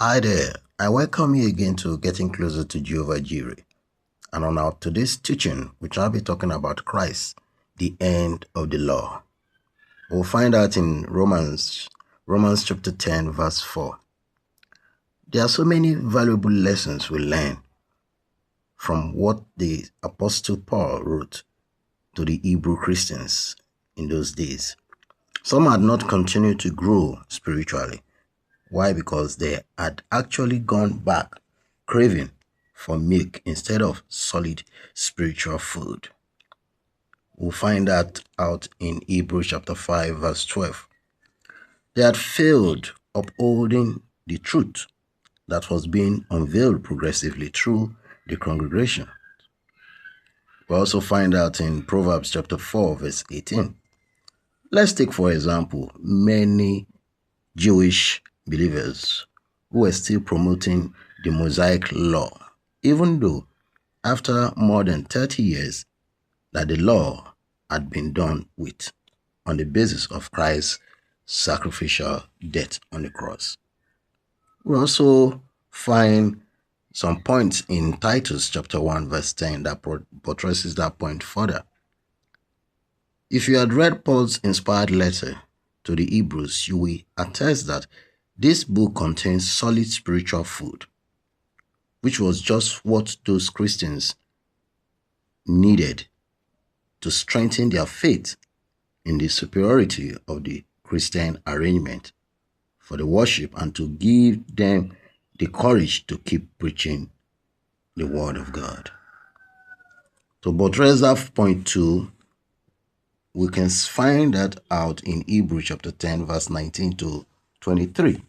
Hi there, I welcome you again to Getting Closer to Jehovah Jireh. And on our today's teaching, we shall be talking about Christ, the end of the law. We'll find out in Romans chapter 10, verse 4. There are so many valuable lessons we learn from what the Apostle Paul wrote to the Hebrew Christians in those days. Some had not continued to grow spiritually. Why? Because they had actually gone back craving for milk instead of solid spiritual food. We'll find that out in Hebrews chapter 5 verse 12. They had failed upholding the truth that was being unveiled progressively through the congregation. We also find out in Proverbs chapter 4 verse 18. Let's take for example many Jewish believers who were still promoting the Mosaic law, even though after more than 30 years that the law had been done with on the basis of Christ's sacrificial death on the cross. We also find some points in Titus chapter 1 verse 10 that buttresses that point further. If you had read Paul's inspired letter to the Hebrews, you will attest that this book contains solid spiritual food, which was just what those Christians needed to strengthen their faith in the superiority of the Christian arrangement for the worship and to give them the courage to keep preaching the word of God. To buttress that point 2, we can find that out in Hebrews chapter 10 verse 19 to 23.